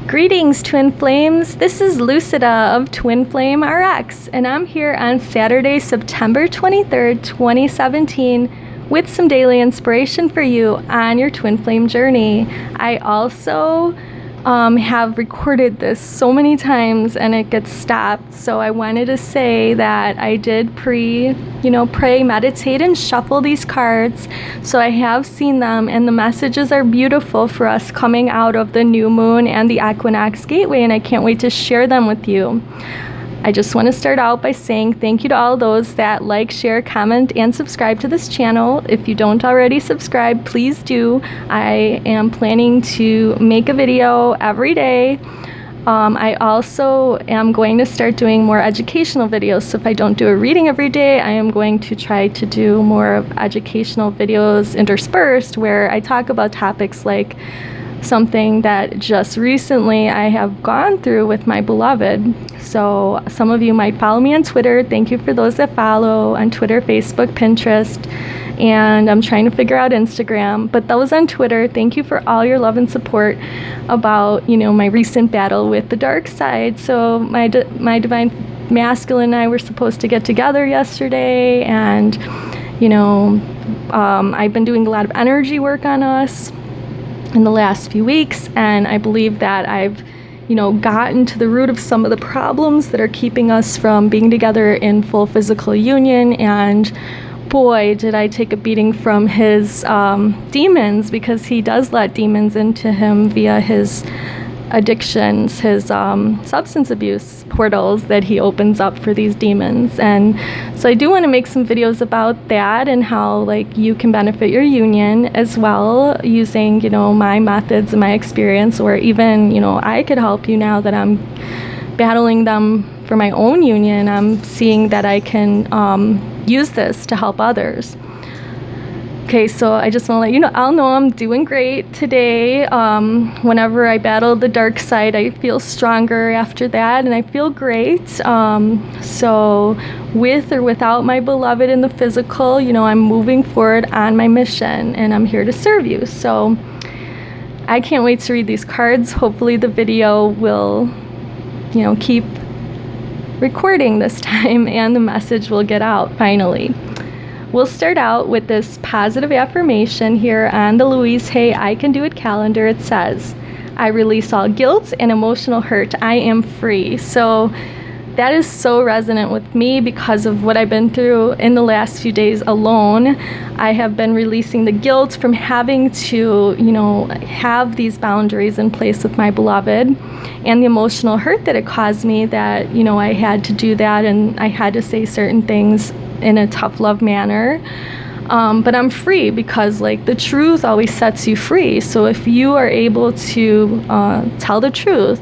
Greetings, Twin Flames. This is Lucida of Twin Flame RX, and I'm here on Saturday, September 23rd, 2017, with some daily inspiration for you on your Twin Flame journey. I also have recorded this so many times and it gets stopped, so I wanted to say that I did pray, meditate, and shuffle these cards. So I have seen them, and the messages are beautiful for us coming out of the new moon and the Equinox Gateway, and I can't wait to share them with you. I just want to start out by saying thank you to all those that like, share, comment, and subscribe to this channel. If you don't already subscribe, please do. I am planning to make a video every day. I also am going to start doing more educational videos. So if I don't do a reading every day, I am going to try to do more of educational videos interspersed where I talk about topics like something that just recently I have gone through with my beloved. So some of you might follow me on Twitter. Thank you for those that follow on Twitter, Facebook, Pinterest, and I'm trying to figure out Instagram. But those on Twitter, thank you for all your love and support about, my recent battle with the dark side. So my divine masculine and I were supposed to get together yesterday, and I've been doing a lot of energy work on us in the last few weeks, and I believe that I've gotten to the root of some of the problems that are keeping us from being together in full physical union. And boy, did I take a beating from his demons, because he does let demons into him via his addictions, his substance abuse portals that he opens up for these demons. And so I do want to make some videos about that and how you can benefit your union as well using my methods and my experience, or even I could help you now that I'm battling them for my own union. I'm seeing that I can use this to help others. Okay, so I just want to let you know, I'll know I'm doing great today. Whenever I battle the dark side, I feel stronger after that, and I feel great. So with or without my beloved in the physical, I'm moving forward on my mission, and I'm here to serve you. So I can't wait to read these cards. Hopefully the video will, keep recording this time, and the message will get out finally. We'll start out with this positive affirmation here on the Louise Hey I Can Do It calendar. It says, I release all guilt and emotional hurt. I am free. So that is so resonant with me because of what I've been through in the last few days alone. I have been releasing the guilt from having to, have these boundaries in place with my beloved, and the emotional hurt that it caused me that, I had to do that and I had to say certain things in a tough love manner. But I'm free because the truth always sets you free. So if you are able to tell the truth,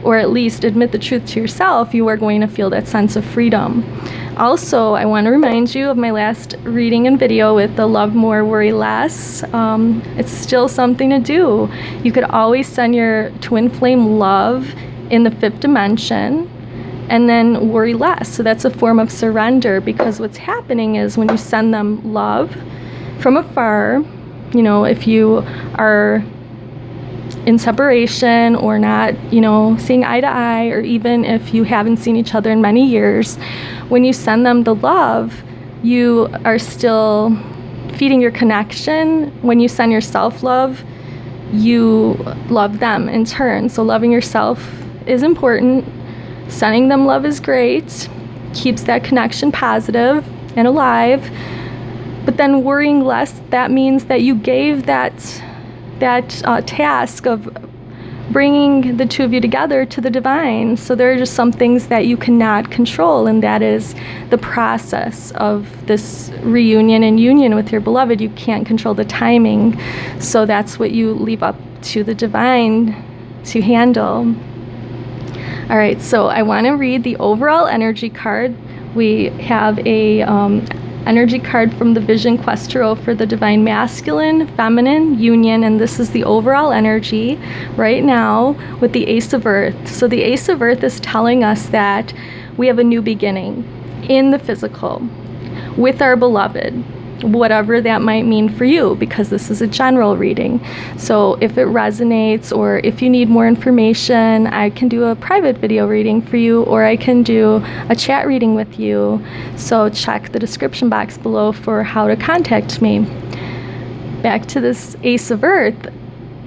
or at least admit the truth to yourself, you are going to feel that sense of freedom. Also, I want to remind you of my last reading and video with the Love More, Worry Less. It's still something to do. You could always send your twin flame love in the 5th dimension, and then worry less. So that's a form of surrender, because what's happening is when you send them love from afar, if you are in separation or not, seeing eye to eye, or even if you haven't seen each other in many years, when you send them the love, you are still feeding your connection. When you send yourself love, you love them in turn. So loving yourself is important. Sending them love is great, keeps that connection positive and alive. But then worrying less, that means that you gave that task of bringing the two of you together to the divine. So there are just some things that you cannot control, and that is the process of this reunion and union with your beloved. You can't control the timing, so that's what you leave up to the divine to handle. All right, so I want to read the overall energy card. We have a energy card from the Vision Quest Tarot for the Divine Masculine, Feminine, Union, and this is the overall energy right now with the Ace of Earth. So the Ace of Earth is telling us that we have a new beginning in the physical with our beloved. whatever that might mean for you, because this is a general reading. So if it resonates, or if you need more information, I can do a private video reading for you, or I can do a chat reading with you. So check the description box below for how to contact me. Back to this Ace of Earth.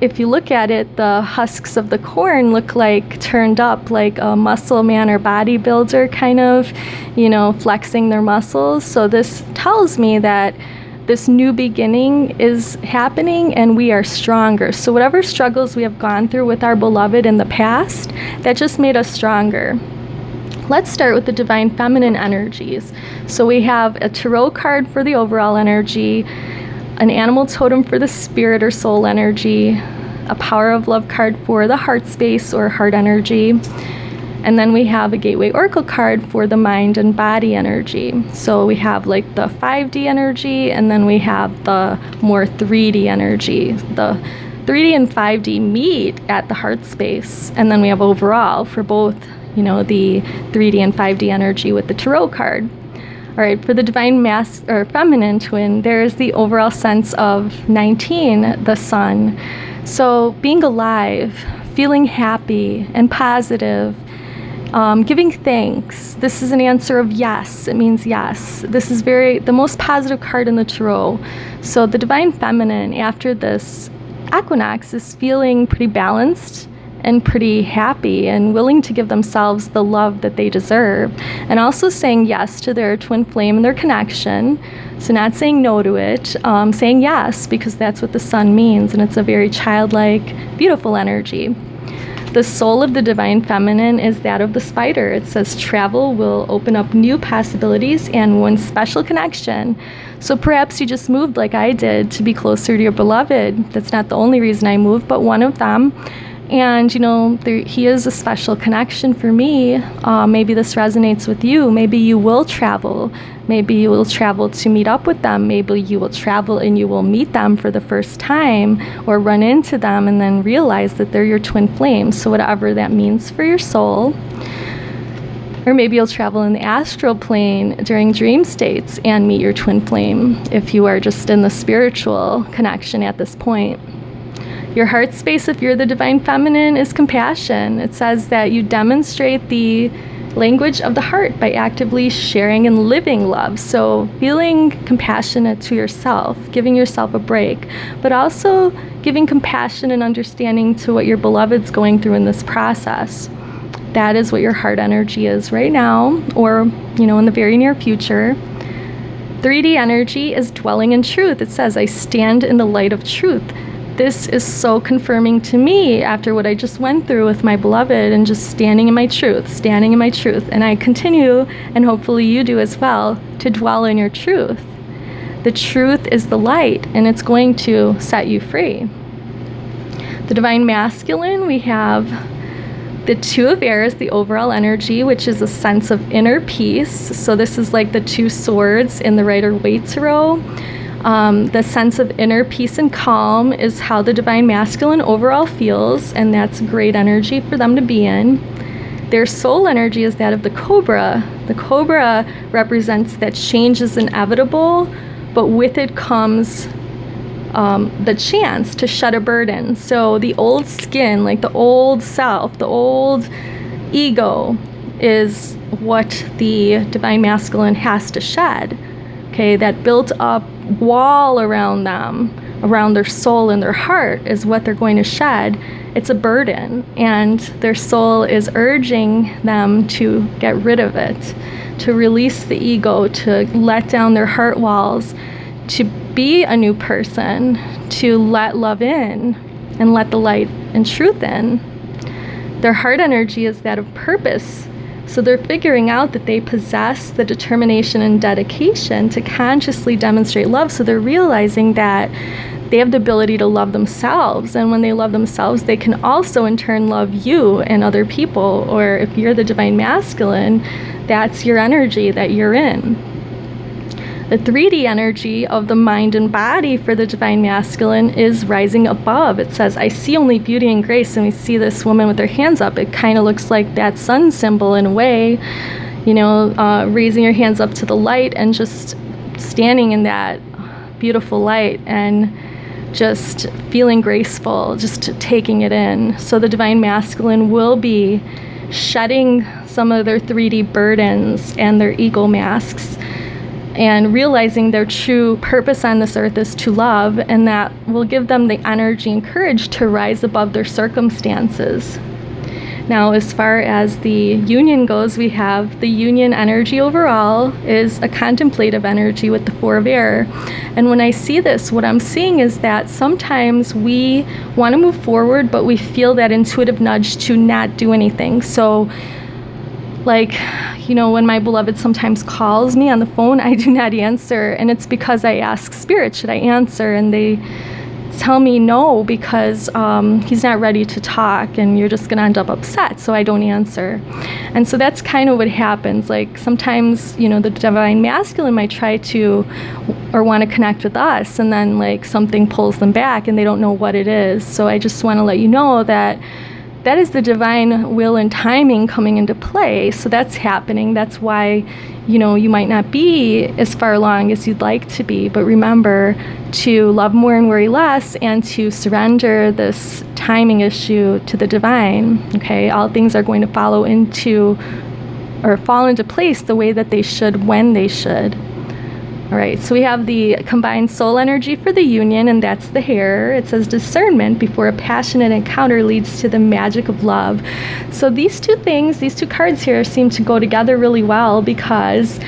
If you look at it, the husks of the corn look like turned up, like a muscle man or bodybuilder kind of, flexing their muscles. So this tells me that this new beginning is happening and we are stronger. So whatever struggles we have gone through with our beloved in the past, that just made us stronger. Let's start with the divine feminine energies. So we have a tarot card for the overall energy, an animal totem for the spirit or soul energy, a power of love card for the heart space or heart energy, and then we have a gateway oracle card for the mind and body energy. So we have like the 5D energy, and then we have the more 3D energy. The 3D and 5D meet at the heart space, and then we have overall for both, the 3D and 5D energy with the tarot card. All right, for the divine or feminine twin, there is the overall sense of 19, the sun. So being alive, feeling happy and positive, giving thanks. This is an answer of yes. It means yes. This is the most positive card in the tarot. So the divine feminine after this equinox is feeling pretty balanced and pretty happy and willing to give themselves the love that they deserve, and also saying yes to their twin flame and their connection. So not saying no to it, saying yes, because that's what the sun means, and it's a very childlike, beautiful energy. The soul of the divine feminine is that of the spider. It says travel will open up new possibilities and one special connection. So perhaps you just moved like I did to be closer to your beloved. That's not the only reason I moved, but one of them. And, he is a special connection for me. Maybe this resonates with you. Maybe you will travel. Maybe you will travel to meet up with them. Maybe you will travel and you will meet them for the first time, or run into them and then realize that they're your twin flames. So whatever that means for your soul. Or maybe you'll travel in the astral plane during dream states and meet your twin flame if you are just in the spiritual connection at this point. Your heart space, if you're the divine feminine, is compassion. It says that you demonstrate the language of the heart by actively sharing and living love. So feeling compassionate to yourself, giving yourself a break, but also giving compassion and understanding to what your beloved's going through in this process. That is what your heart energy is right now, or, in the very near future. 3D energy is dwelling in truth. It says, I stand in the light of truth. This is so confirming to me after what I just went through with my beloved, and just standing in my truth. And I continue, and hopefully you do as well, to dwell in your truth. The truth is the light, and it's going to set you free. The divine masculine, we have the Two of Air is the overall energy, which is a sense of inner peace. So this is like the two swords in the Rider-Waite Tarot. The sense of inner peace and calm is how the divine masculine overall feels, and that's great energy for them to be in. Their soul energy is that of the cobra. The cobra represents that change is inevitable, but with it comes the chance to shed a burden. So the old skin, like the old self, the old ego, is what the divine masculine has to shed. Okay, that built up wall around them, around their soul and their heart, is what they're going to shed. It's a burden, and their soul is urging them to get rid of it, to release the ego, to let down their heart walls, to be a new person, to let love in and let the light and truth in. Their heart energy is that of purpose. So they're figuring out that they possess the determination and dedication to consciously demonstrate love. So they're realizing that they have the ability to love themselves. And when they love themselves, they can also in turn love you and other people. Or if you're the divine masculine, that's your energy that you're in. The 3D energy of the mind and body for the divine masculine is rising above. It says, I see only beauty and grace. And we see this woman with her hands up. It kind of looks like that sun symbol in a way, raising your hands up to the light and just standing in that beautiful light and just feeling graceful, just taking it in. So the Divine Masculine will be shedding some of their 3D burdens and their ego masks and realizing their true purpose on this earth is to love, and that will give them the energy and courage to rise above their circumstances. Now, as far as the union goes, we have the union energy overall is a contemplative energy with the 4 of air. And when I see this, what I'm seeing is that sometimes we want to move forward, but we feel that intuitive nudge to not do anything. So, like, you know, when my beloved sometimes calls me on the phone, I do not answer. And it's because I ask Spirit, should I answer? And they tell me no, because he's not ready to talk and you're just going to end up upset. So I don't answer. And so that's kind of what happens. Like sometimes, you know, the Divine Masculine might try to or want to connect with us, and then like something pulls them back and they don't know what it is. So I just want to let you know that that is the divine will and timing coming into play. So that's happening. That's why, you know, you might not be as far along as you'd like to be. But remember to love more and worry less, and to surrender this timing issue to the divine. Okay, all things are going to fall into place the way that they should when they should. All right, so we have the combined soul energy for the union, and that's the hair. It says discernment before a passionate encounter leads to the magic of love. So these two things, these two cards here seem to go together really well, because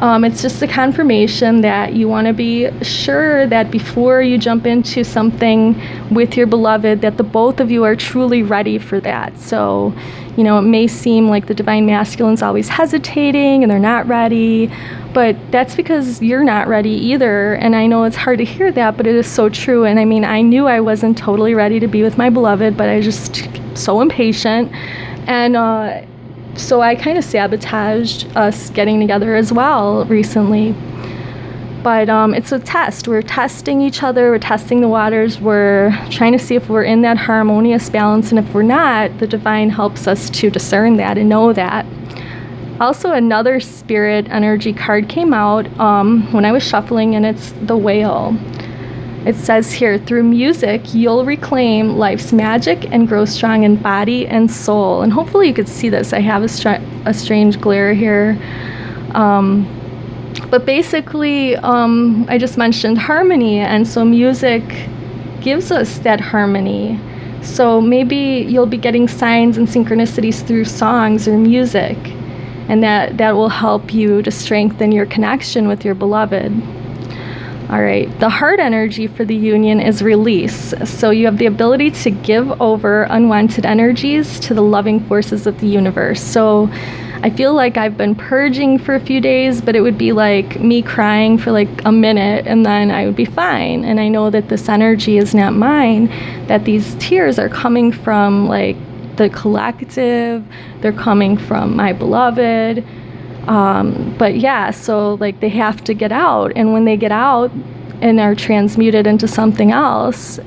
it's just a confirmation that you want to be sure that before you jump into something with your beloved, that the both of you are truly ready for that. So, you know, it may seem like the Divine Masculine's always hesitating and they're not ready, but that's because you're not ready either. And I know it's hard to hear that, but it is so true. And I mean, I knew I wasn't totally ready to be with my beloved, but I just so impatient. And so I kind of sabotaged us getting together as well recently. But it's a test. We're testing each other. We're testing the waters. We're trying to see if we're in that harmonious balance. And if we're not, the divine helps us to discern that and know that. Also, another spirit energy card came out when I was shuffling, and it's the whale. It says here, through music, you'll reclaim life's magic and grow strong in body and soul. And hopefully you could see this. I have a strange glare here. But basically, I just mentioned harmony, and so music gives us that harmony. So maybe you'll be getting signs and synchronicities through songs or music, and that will help you to strengthen your connection with your beloved. All right, the heart energy for the union is release. So you have the ability to give over unwanted energies to the loving forces of the universe. So I feel like I've been purging for a few days, but it would be like me crying for like a minute and then I would be fine. And I know that this energy is not mine, that these tears are coming from like the collective, they're coming from my beloved. But yeah, so like they have to get out, and when they get out and are transmuted into something else,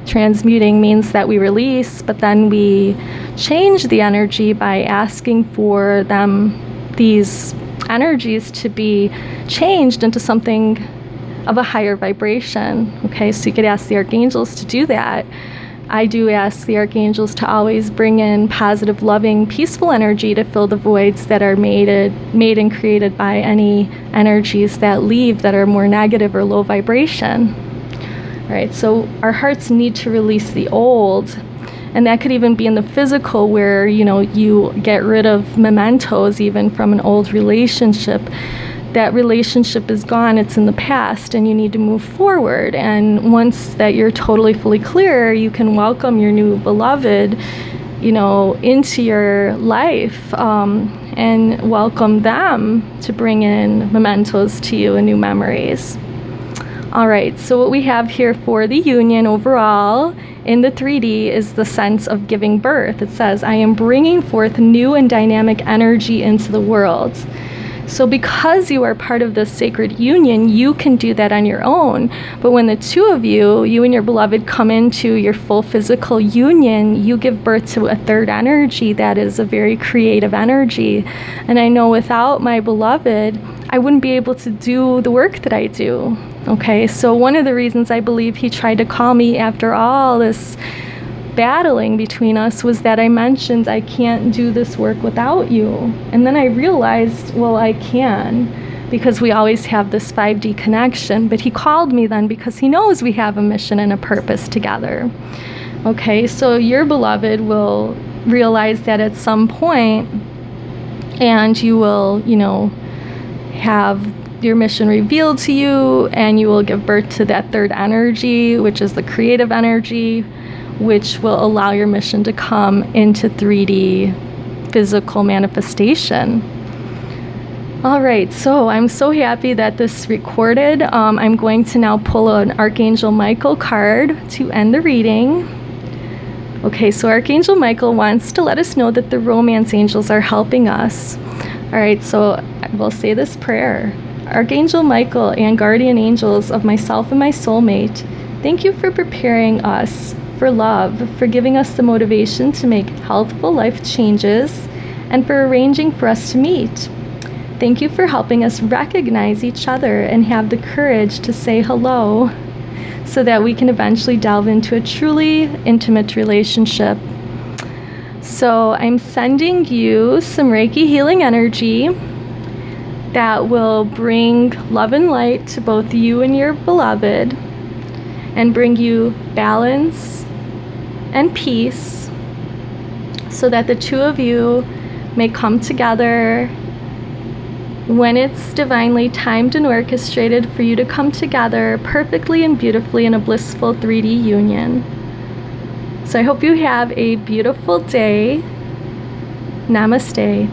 transmuting means that we release, but then we change the energy by asking for these energies to be changed into something of a higher vibration. Okay, so you could ask the archangels to do that. I do ask the archangels to always bring in positive, loving, peaceful energy to fill the voids that are made and created by any energies that leave that are more negative or low vibration. All right, so our hearts need to release the old, and that could even be in the physical, where, you know, you get rid of mementos even from an old relationship. That relationship is gone, it's in the past, and you need to move forward. And once that you're totally fully clear, you can welcome your new beloved, you know, into your life, and welcome them to bring in mementos to you and new memories. All right, so what we have here for the union overall in the 3D is the sense of giving birth. It says, I am bringing forth new and dynamic energy into the world. So because you are part of this sacred union, you can do that on your own. But when the two of you, you and your beloved, come into your full physical union, you give birth to a third energy that is a very creative energy. And I know without my beloved, I wouldn't be able to do the work that I do. Okay, so one of the reasons I believe he tried to call me after all this battling between us was that I mentioned I can't do this work without you. And then I realized, well, I can, because we always have this 5D connection. But he called me then because he knows we have a mission and a purpose together. Okay, so your beloved will realize that at some point, and you will, have your mission revealed to you, and you will give birth to that third energy, which is the creative energy, which will allow your mission to come into 3D physical manifestation. All right, so I'm so happy that this recorded. I'm going to now pull an Archangel Michael card to end the reading. Okay, so Archangel Michael wants to let us know that the romance angels are helping us. All right, so I will say this prayer. Archangel Michael and guardian angels of myself and my soulmate, thank you for preparing us for love, for giving us the motivation to make healthful life changes, and for arranging for us to meet. Thank you for helping us recognize each other and have the courage to say hello so that we can eventually delve into a truly intimate relationship. So I'm sending you some Reiki healing energy that will bring love and light to both you and your beloved, and bring you balance and peace so that the two of you may come together when it's divinely timed and orchestrated for you to come together perfectly and beautifully in a blissful 3D union. So I hope you have a beautiful day. Namaste.